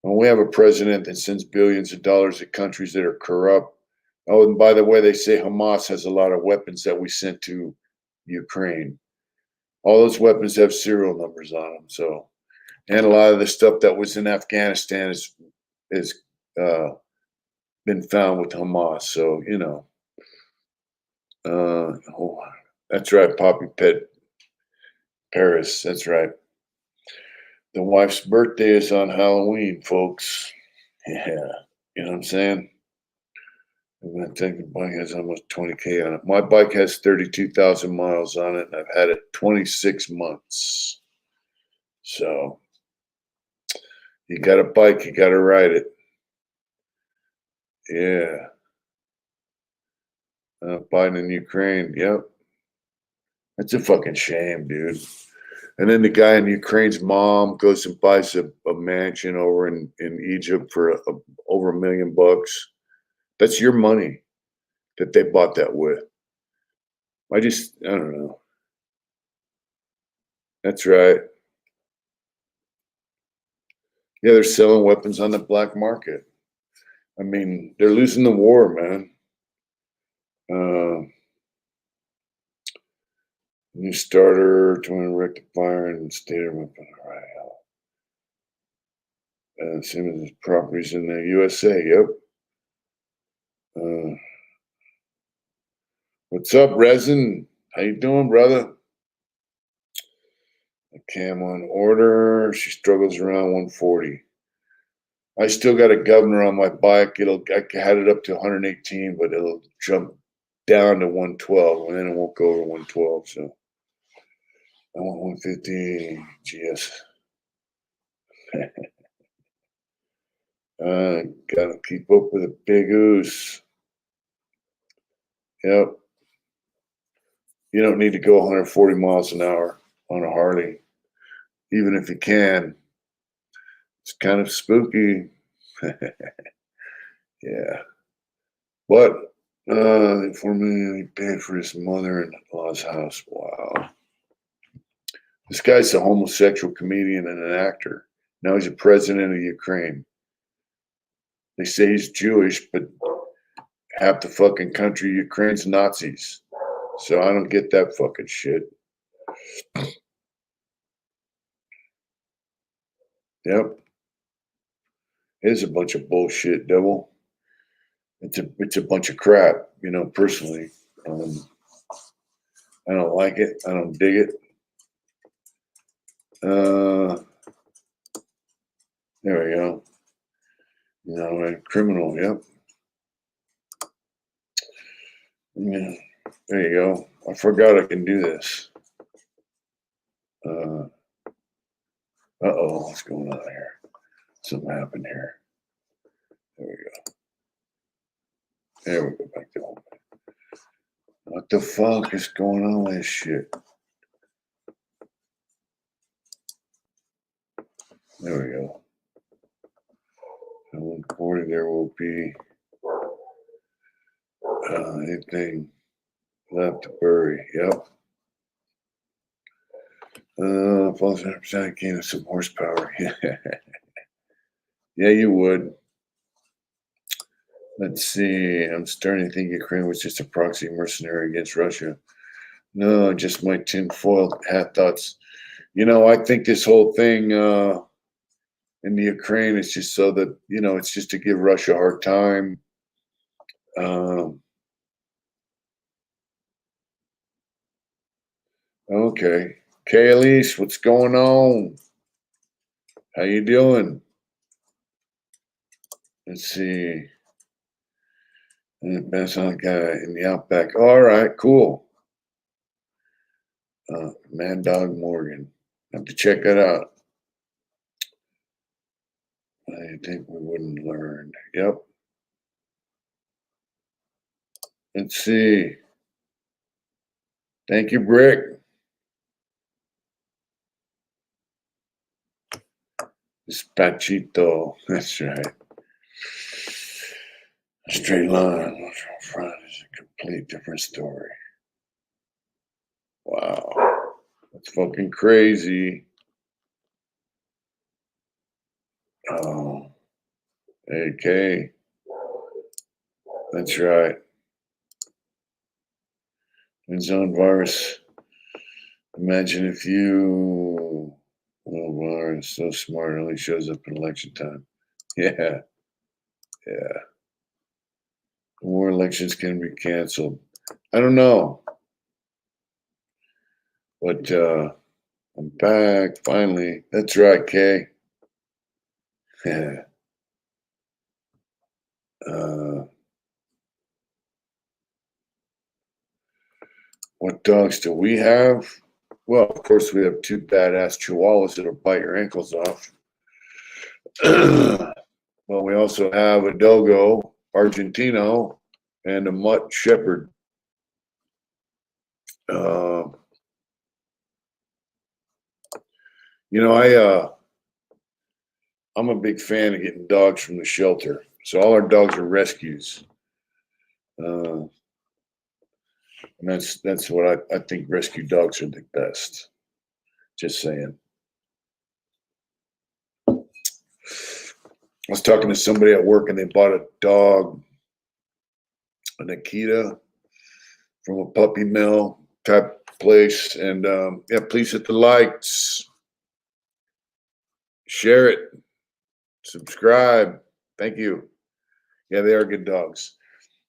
When we have a president that sends billions of dollars to countries that are corrupt. Oh, and by the way, they say Hamas has a lot of weapons that we sent to Ukraine. All those weapons have serial numbers on them. So, and a lot of the stuff that was in Afghanistan is been found with Hamas. So, you know, oh, that's right, Poppy Pet Paris. That's right. The wife's birthday is on Halloween, folks. Yeah, you know what I'm saying? I'm gonna think the bike has almost 20K on it. My bike has 32,000 miles on it, and I've had it 26 months. So, you got a bike, you got to ride it. Yeah. Biden in Ukraine. Yep. That's a fucking shame, dude. And then the guy in Ukraine's mom goes and buys a mansion over in Egypt for over $1 million. That's your money that they bought that with. I don't know. That's right. Yeah, they're selling weapons on the black market. I mean, they're losing the war, man. New starter, twin rectifier, and stator weapon. All right. Simmons properties in the USA. Yep. What's up, Resin? How you doing, brother? A cam on order. She struggles around 140. I still got a governor on my bike. I had it up to 118, but it'll jump down to 112, and then it won't go over 112. So I want 150 GS. Gotta keep up with a big oos. Yep. You don't need to go 140 miles an hour on a Harley, even if you can. It's kind of spooky. Yeah. But they formally paid for his mother-in-law's house. Wow. This guy's a homosexual comedian and an actor. Now he's a president of Ukraine. They say he's Jewish, but half the fucking country, Ukraine's Nazis. So I don't get that fucking shit. Yep. It is a bunch of bullshit, devil. It's a bunch of crap, you know, personally. I don't like it. I don't dig it. There we go. You know, a criminal, yep. Yeah, there you go. I forgot I can do this. Uh-oh, what's going on here? Something happened here. There we go. There we go, back to home. What the fuck is going on with this shit? There we go. So 140, there will be anything left to bury. Yep. Plus 100% gain of some horsepower. Yeah, you would. Let's see. I'm starting to think Ukraine was just a proxy mercenary against Russia. No, just my tinfoil hat thoughts. I think this whole thing in the Ukraine is just so that it's just to give Russia a hard time. Um, okay, Kaylee's, what's going on? How you doing? Let's see. Best on guy in the outback. All right, cool. Mad Dog Morgan. Have to check that out. I think we wouldn't learn. Yep. Let's see. Thank you, Brick. Despacito. That's right. A straight line front is a complete different story. Wow. That's fucking crazy. Oh. AK. That's right. Zone virus. Imagine if you. Well, virus so smart, it only shows up in election time. Yeah. Yeah. More elections can be canceled. I don't know. But I'm back finally. That's right, Kay. Yeah. What dogs do we have? Well, of course, we have two badass chihuahuas that'll bite your ankles off. Well, we also have a Dogo, Argentino, and a Mutt Shepherd. Uh, I'm a big fan of getting dogs from the shelter. So all our dogs are rescues. And that's what I think rescue dogs are the best. Just saying. I was talking to somebody at work and they bought a dog, an Akita, from a puppy mill type place. And yeah, please hit the likes, share it, subscribe. Thank you. Yeah, they are good dogs.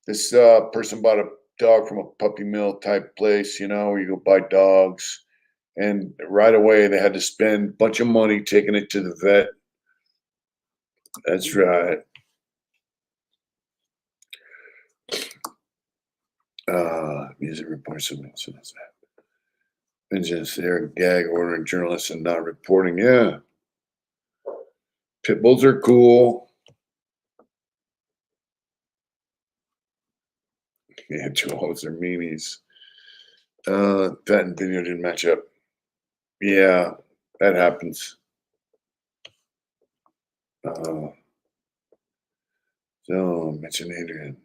This person bought a dog from a puppy mill type place, where you go buy dogs. And right away, they had to spend a bunch of money taking it to the vet. That's right. Music reports. Vengeance, they're gag ordering journalists and not reporting. Yeah. Pit bulls are cool. Yeah, chihuahuas are meanies. That and video didn't match up. Yeah, that happens. So, mention Adrian.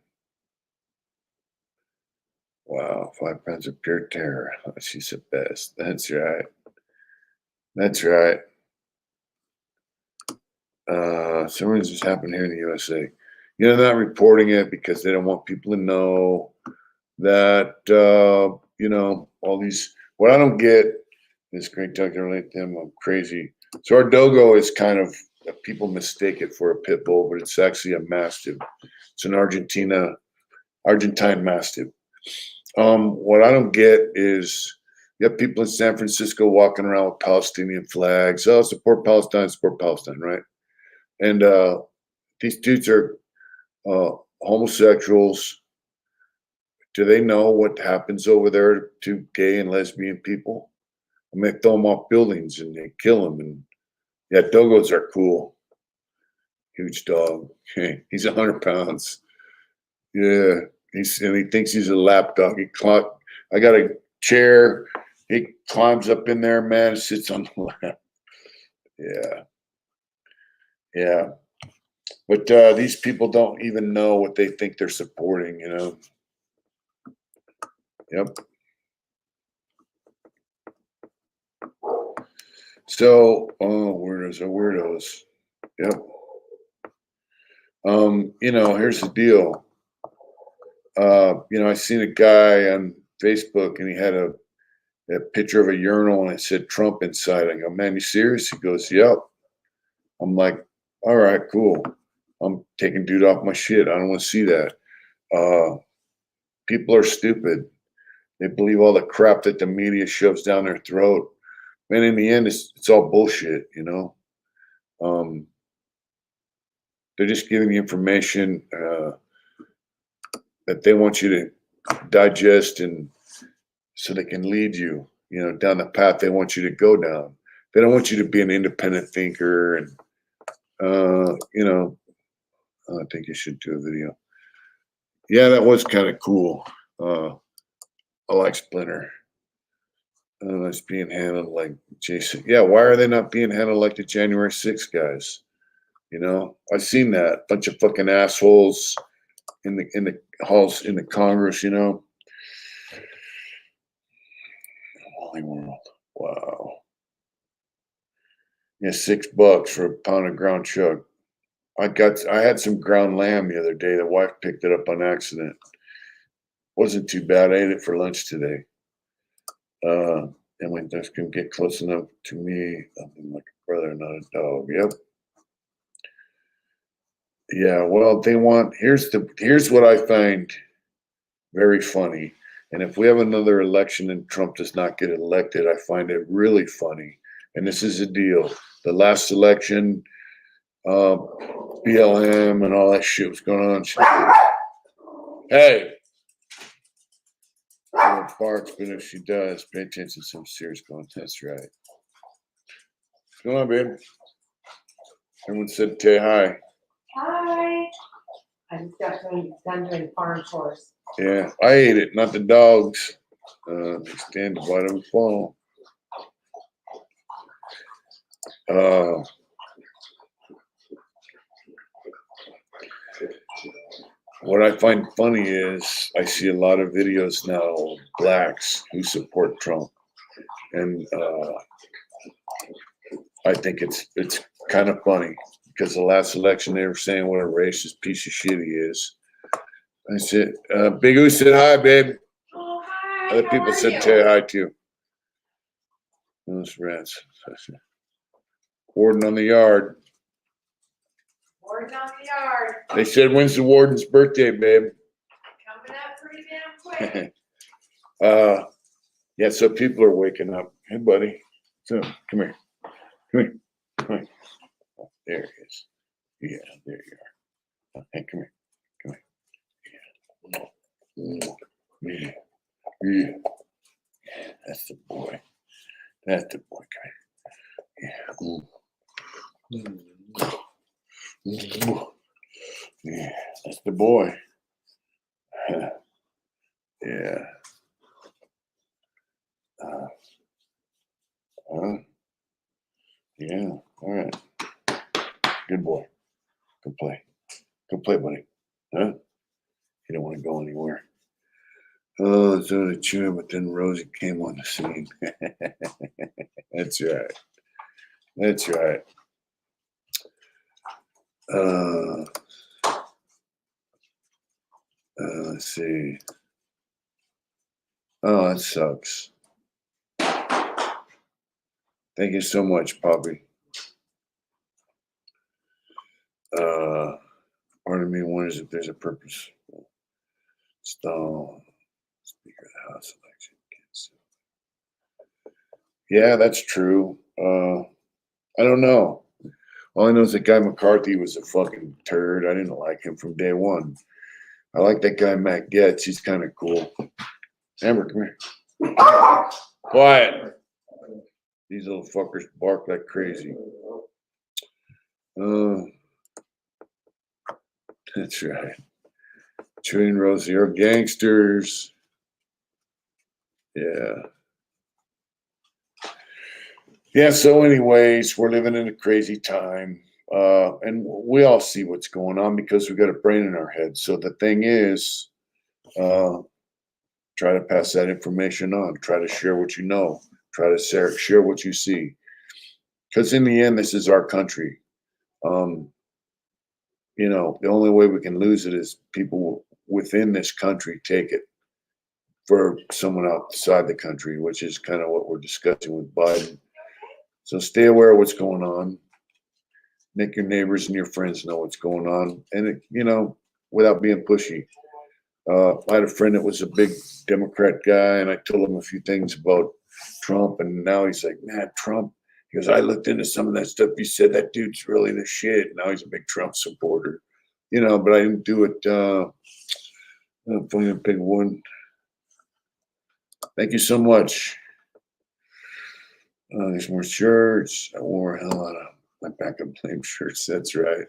Wow, 5 pounds of pure terror. Oh, she's the best. That's right. That's right. Something's just happened here in the USA. They're not reporting it because they don't want people to know that, all these. What I don't get is great dog to relate to them. I'm crazy. So our Dogo is kind of, people mistake it for a pit bull, but it's actually a Mastiff. It's an Argentine Mastiff. What I don't get is you have people in San Francisco walking around with Palestinian flags. Oh, support Palestine, right? And these dudes are homosexuals. Do they know what happens over there to gay and lesbian people? And they throw them off buildings and they kill them. And yeah, Dogos are cool. Huge dog. He's 100 pounds. Yeah, he thinks he's a lap dog. I got a chair. He climbs up in there, man, and sits on the lap. Yeah, yeah. But these people don't even know what they think they're supporting. Yep. So, weirdos are weirdos. Yep. Here's the deal. I seen a guy on Facebook and he had a picture of a urinal and it said Trump inside. I go, man, you serious? He goes, yep. I'm like, all right, cool. I'm taking dude off my shit. I don't want to see that. People are stupid. They believe all the crap that the media shoves down their throat. Man, in the end, it's all bullshit, They're just giving you information that they want you to digest, and so they can lead you, down the path they want you to go down. They don't want you to be an independent thinker, and I think you should do a video. Yeah, that was kind of cool. I like Splinter. It's being handled like Jason. Yeah, why are they not being handled like the January 6th guys? I've seen that bunch of fucking assholes in the halls in the Congress. Holy world! Wow. Yeah, $6 for a pound of ground chuck. I had some ground lamb the other day. The wife picked it up on accident. Wasn't too bad. I ate it for lunch today. And when things can get close enough to me, I'm like a brother, not a dog. Yep. Yeah, well, here's what I find very funny. And if we have another election and Trump does not get elected, I find it really funny. And this is a deal. The last election, BLM and all that shit was going on. Hey, Little barks, but if she does, pay attention to some serious going. That's right. What's going on, babe? Everyone said say hi. Hi. I just got done doing farm chores. Yeah, I ate it, not the dogs. They stand to bite and fall. What I find funny is I see a lot of videos now of blacks who support Trump, and I think it's kind of funny because the last election they were saying what a racist piece of shit he is. I said, Big O said hi, babe. Oh, hi. Other people said say hi too. Those rats. Warden on the yard. Warden on the yard. They said, when's the warden's birthday, babe? Coming up pretty damn quick. Yeah, so people are waking up. Hey, buddy. So, come here. Come here. Come here. Oh, there he is. Yeah, there you are. Hey, come here. Come here. Yeah. Yeah. That's the boy. That's the boy. Come here. Yeah. Yeah, that's the boy. Yeah. Yeah. All right. Good boy. Go play. Go play, buddy. Huh? You don't want to go anywhere. Oh, so did Chew, but then Rosie came on the scene. That's right. That's right. Let's see. Oh, that sucks. Thank you so much, Poppy. Part of me wonders if there's a purpose. Stall. Speaker of the House election. Yeah, that's true. I don't know. All I know is that guy McCarthy was a fucking turd. I didn't like him from day one. I like that guy Matt Gaetz. He's kind of cool. Amber, come here. Quiet. These little fuckers bark like crazy. That's right. Chewy and Rosie are gangsters. Yeah. Yeah, so anyways, we're living in a crazy time. And we all see what's going on because we got a brain in our head. So the thing is, try to pass that information on. Try to share what you know. Try to share what you see. Because in the end, this is our country. you know, the only way we can lose it is people within this country take it for someone outside the country, which is kind of what we're discussing with Biden. So stay aware of what's going on. Make your neighbors and your friends know what's going on, and you know, without being pushy. I had a friend that was a big Democrat guy, and I told him a few things about Trump, and now he's like, "Man, Trump." He goes, "I looked into some of that stuff you said. That dude's really the shit." Now he's a big Trump supporter, you know. But I didn't do it. Putting a big one. Thank you so much. There's more shirts. I wore a hell out of my backup blame shirts. That's right.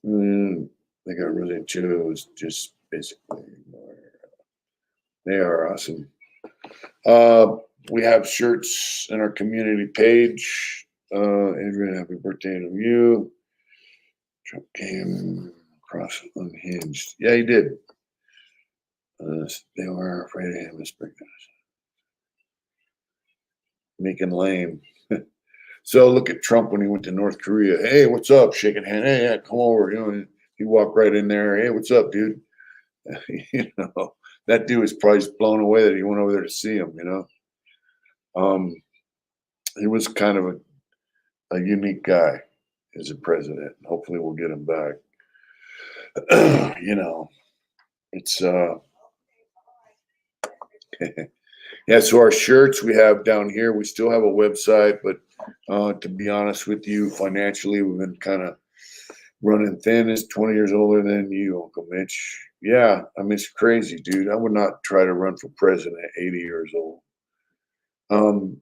They got really chose just basically more. They are awesome. We have shirts in our community page. Adrian, happy birthday to you. Trump came across unhinged. Yeah, he did. They were afraid of him. Making lame. So look at Trump when he went to North Korea. Hey, what's up? Shaking hand. Hey, yeah, come over. You know, he walked right in there. Hey, what's up, dude? You know, that dude was probably just blown away that he went over there to see him. You know, he was kind of a unique guy as a president. Hopefully, we'll get him back. You know, it's yeah. So our shirts we have down here. We still have a website, but to be honest with you, financially, we've been kind of running thin. Is 20 years older than you, Uncle Mitch. Yeah, I mean it's crazy, dude. I would not try to run for president at 80 years old.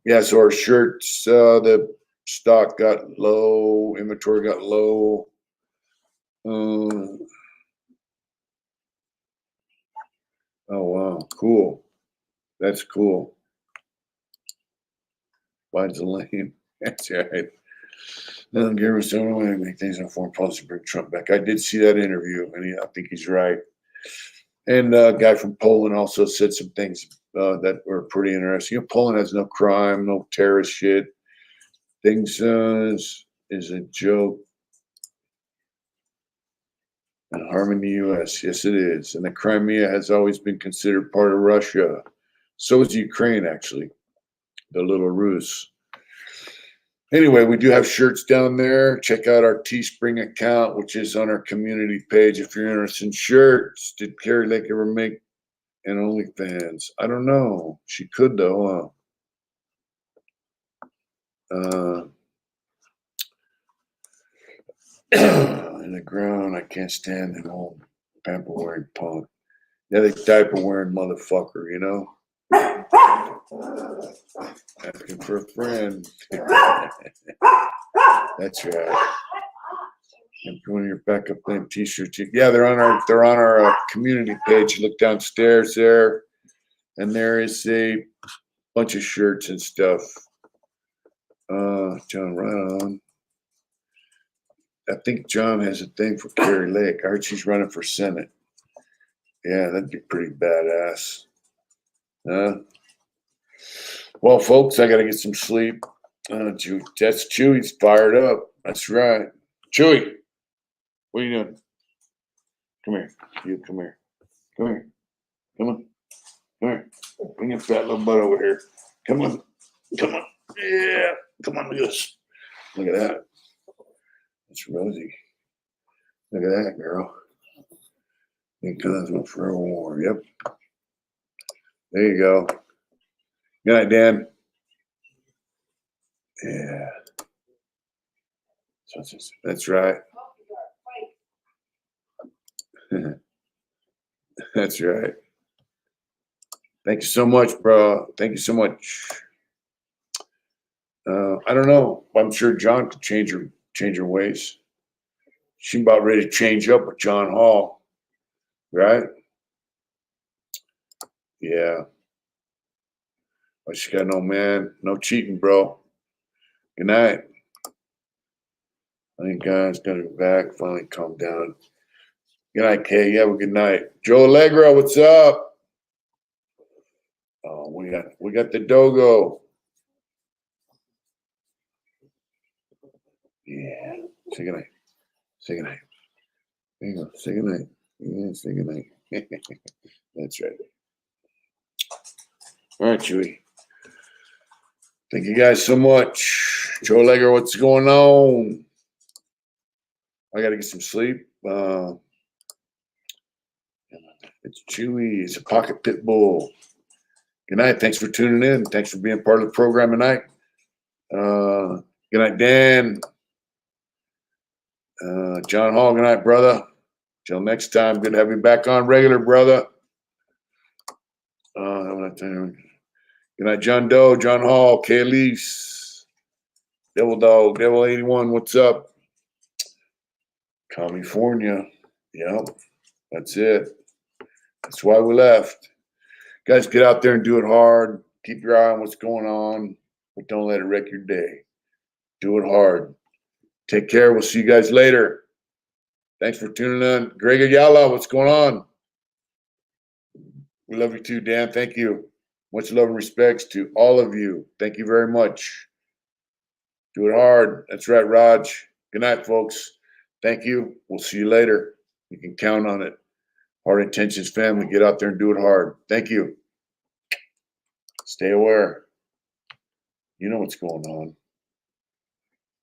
Yeah, so our shirts, the stock got low, inventory got low. Oh wow, cool. That's cool. Biden's a lame. That's right. Gary was telling me to make things on foreign policy, bring Trump back. I did see that interview, and I think he's right. And a guy from Poland also said some things that were pretty interesting. You know, Poland has no crime, no terrorist shit. Things is a joke and harming the U.S. Yes, it is. And the Crimea has always been considered part of Russia. So is Ukraine, actually, the little Rus. Anyway, we do have shirts down there. Check out our Teespring account, which is on our community page. If you're interested in shirts, did Carrie Lake ever make an OnlyFans? I don't know. She could, though. In the ground, I can't stand an old pamper wearing punk. Yeah, they diaper wearing motherfucker, you know? Asking for a friend. That's right. And putting your backup name t-shirt. Yeah, they're on our community page. You look downstairs there, and there is a bunch of shirts and stuff. John, right on. I think John has a thing for Carrie Lake. I heard she's running for Senate. Yeah, that'd be pretty badass. Well, folks, I got to get some sleep. That's Chewy's fired up. That's right. Chewy, what are you doing? Come here. You come here. Come here. Come on. Come here. Bring your fat little butt over here. Come on. Come on. Yeah. Come on. Look at this. Look at that. That's Rosie. Look at that, girl. Because for a war. Yep. There you go. Good night, Dan. Yeah. That's right. That's right. Thank you so much, bro. Thank you so much. I don't know. I'm sure John could change her ways. She about ready to change up with John Hall, right? Yeah. But she got no man, no cheating, bro. Good night. I think God's gonna be back. Finally calm down. Good night, Kay. You have a good night. Joe Allegro, what's up? Oh, we got the Dogo. Yeah. Say goodnight. Say goodnight. There you go. Say goodnight. Yeah, say goodnight. That's right. All right, Chewy. Thank you guys so much. Joe Legger, what's going on? I got to get some sleep. It's Chewy. It's a pocket pit bull. Good night. Thanks for tuning in. Thanks for being part of the program tonight. Good night, Dan. John Hall, good night, brother. Till next time. Good to have you back on regular, brother. Good night, John Doe, John Hall, Kayleese, Devil Dog, Devil 81, what's up? California. Yep, that's it. That's why we left. Guys, get out there and do it hard. Keep your eye on what's going on, but don't let it wreck your day. Do it hard. Take care. We'll see you guys later. Thanks for tuning in. Greg Ayala, what's going on? We love you too, Dan. Thank you. Much love and respects to all of you. Thank you very much. Do it hard. That's right, Raj. Good night, folks. Thank you. We'll see you later. You can count on it. Hard Intentions family, get out there and do it hard. Thank you. Stay aware. You know what's going on.